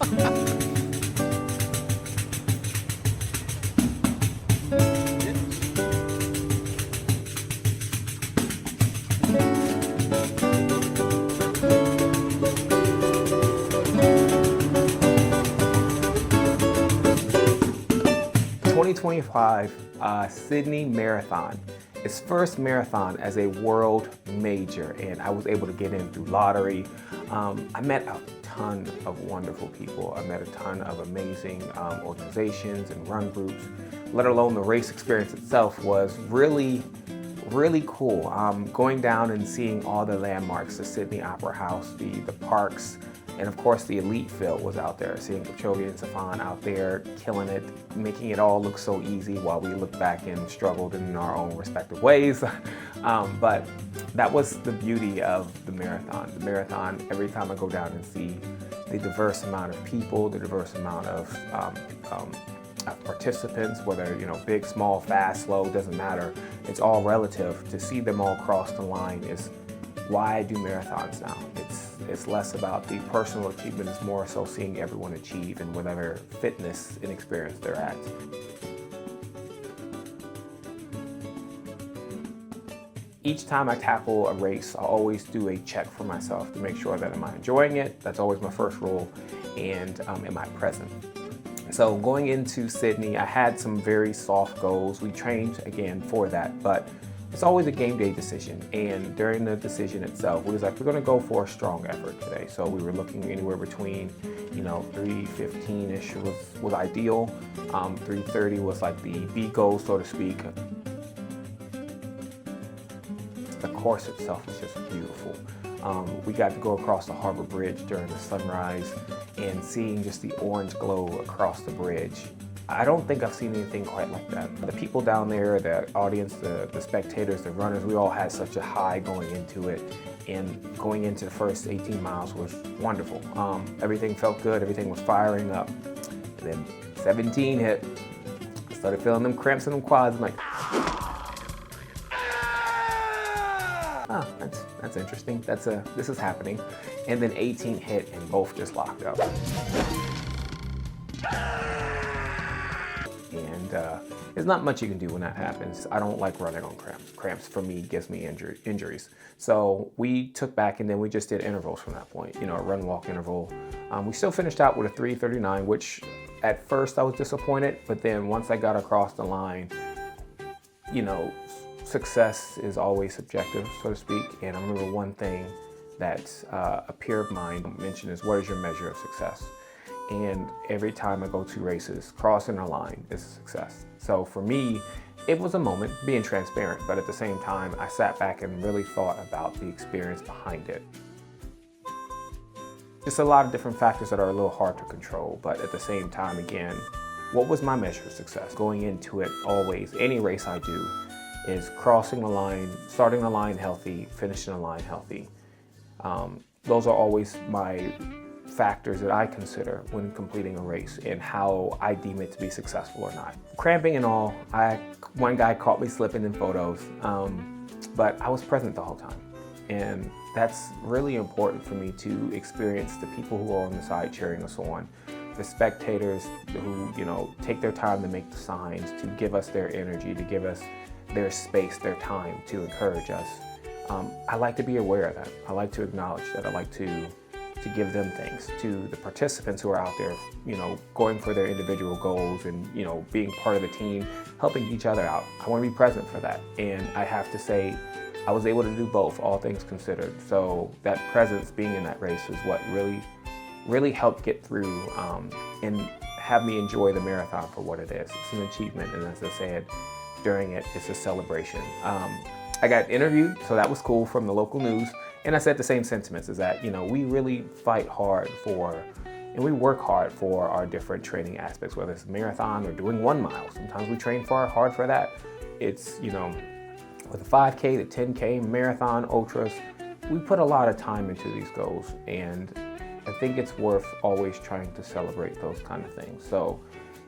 2025 Sydney Marathon. Its first marathon as a world major, and I was able to get in through lottery. I met a ton of wonderful people. I met a ton of amazing organizations and run groups, let alone the race experience itself was really cool. Going down and seeing all the landmarks, the Sydney Opera House, the parks, and of course the elite field was out there. Seeing Kipchoge and Safan out there killing it, making it all look so easy while we look back and struggled in our own respective ways. But that was the beauty of the marathon. The marathon, every time I go down and see the diverse amount of people, the diverse amount of participants, whether big, small, fast, slow, doesn't matter. It's all relative. To see them all cross the line is why I do marathons now. It's less about the personal achievement, it's more so seeing everyone achieve in whatever fitness and experience they're at. Each time I tackle a race, I always do a check for myself to make sure that am I enjoying it. That's always my first rule, and am I present? So going into Sydney, I had some very soft goals. We trained again for that, but it's always a game day decision. And during the decision itself, we was like, we're gonna go for a strong effort today. So we were looking anywhere between, 3:15-ish was ideal. 3:30 was like the B goal, so to speak. The course itself was just beautiful. We got to go across the Harbor Bridge during the sunrise and seeing just the orange glow across the bridge. I don't think I've seen anything quite like that. The people down there, the audience, the spectators, the runners, we all had such a high going into it. And going into the first 18 miles was wonderful. Everything felt good, everything was firing up. And then 17 hit. I started feeling them cramps in them quads. I'm like, oh, that's interesting. This is happening. And then 18 hit and both just locked up. And there's not much you can do when that happens. I don't like running on cramps. Cramps for me gives me injuries. So we took back and then we just did intervals from that point, a run walk interval. We still finished out with a 3:39, which at first I was disappointed, but then once I got across the line, success is always subjective, so to speak. And I remember one thing that a peer of mine mentioned is, what is your measure of success? And every time I go to races, crossing a line is a success. So for me, it was a moment, being transparent, but at the same time, I sat back and really thought about the experience behind it. Just a lot of different factors that are a little hard to control, but at the same time, again, what was my measure of success? Going into it always, any race I do, is crossing the line, starting the line healthy, finishing the line healthy. Those are always my factors that I consider when completing a race and how I deem it to be successful or not. Cramping and all, one guy caught me slipping in photos, but I was present the whole time. And that's really important for me to experience the people who are on the side cheering us on, the spectators who, take their time to make the signs, to give us their energy, to give us their space, their time to encourage us. I like to be aware of that. I like to acknowledge that. I like to give them things. To the participants who are out there, going for their individual goals and, being part of the team, helping each other out. I want to be present for that. And I have to say, I was able to do both, all things considered. So that presence being in that race is what really helped get through and have me enjoy the marathon for what it is. It's an achievement, and as I said, during it, it's a celebration. I got interviewed, so that was cool, from the local news. And I said the same sentiments, is that, we really fight hard and we work hard for our different training aspects, whether it's a marathon or doing 1 mile. Sometimes we train hard for that. It's, with the 5K, the 10K, marathon, ultras, we put a lot of time into these goals. And I think it's worth always trying to celebrate those kind of things. So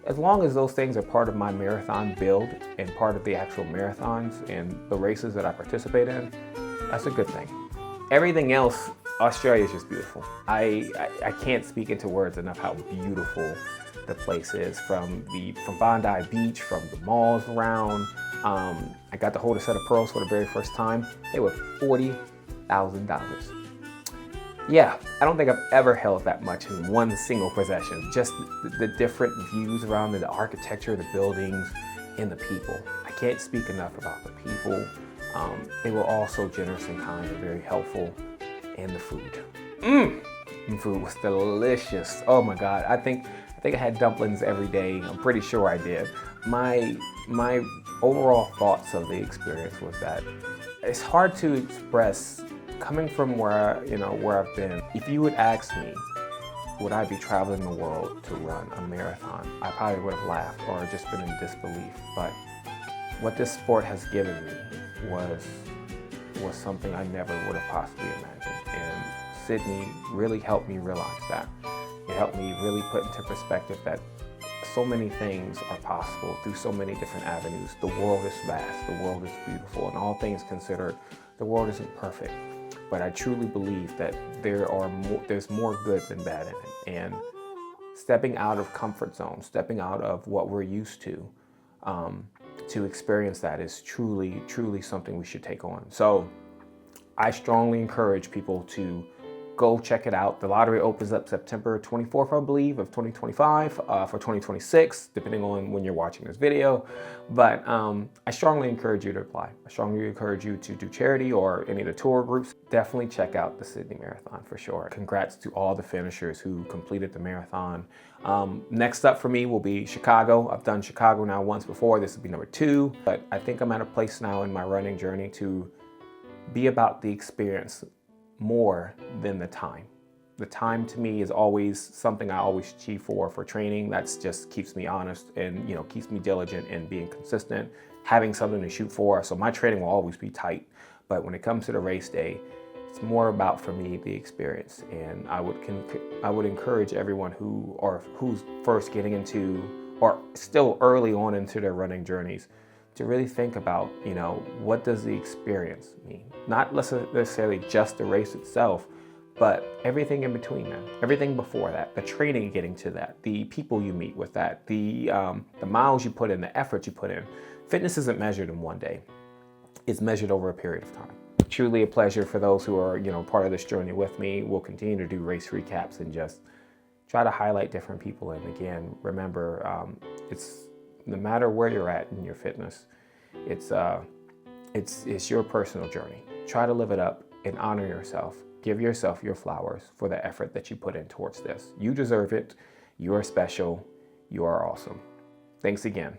as long as those things are part of my marathon build and part of the actual marathons and the races that I participate in, that's a good thing. Everything else Australia is just beautiful. I can't speak into words enough how beautiful the place is, from Bondi Beach, from the malls around. I got to hold a set of pearls for the very first time. They were $40,000. Yeah, I don't think I've ever held that much in one single possession. Just the different views around it, the architecture, the buildings, and the people. I can't speak enough about the people. They were all so generous and kind and very helpful. And the food. The food was delicious. Oh my God. I think I had dumplings every day. I'm pretty sure I did. My overall thoughts of the experience was that it's hard to express coming from where I've been. If you would ask me, would I be traveling the world to run a marathon, I probably would have laughed or just been in disbelief. But what this sport has given me was something I never would have possibly imagined. And Sydney really helped me realize that. It helped me really put into perspective that so many things are possible through so many different avenues. The world is vast, the world is beautiful, and all things considered, the world isn't perfect. But I truly believe that there's more good than bad in it. And stepping out of comfort zone, stepping out of what we're used to experience that is truly, truly something we should take on. So I strongly encourage people to go check it out. The lottery opens up September 24th, I believe, of 2025 for 2026, depending on when you're watching this video. But I strongly encourage you to apply. I strongly encourage you to do charity or any of the tour groups. Definitely check out the Sydney Marathon for sure. Congrats to all the finishers who completed the marathon. Next up for me will be Chicago. I've done Chicago now once before. This will be number 2. But I think I'm at a place now in my running journey to be about the experience more than the time. The time to me is always something I always achieve for training. That's just keeps me honest and keeps me diligent and being consistent, having something to shoot for. So my training will always be tight. But when it comes to the race day, it's more about, for me, the experience. And I would encourage everyone who's first getting into or still early on into their running journeys to really think about, what does the experience mean? Not necessarily just the race itself, but everything in between that, everything before that, the training getting to that, the people you meet with that, the miles you put in, the effort you put in. Fitness isn't measured in one day. It's measured over a period of time. Truly a pleasure for those who are, part of this journey with me. We'll continue to do race recaps and just try to highlight different people. And again, remember, it's no matter where you're at in your fitness, it's your personal journey. Try to live it up and honor yourself. Give yourself your flowers for the effort that you put in towards this. You deserve it. You are special. You are awesome. Thanks again.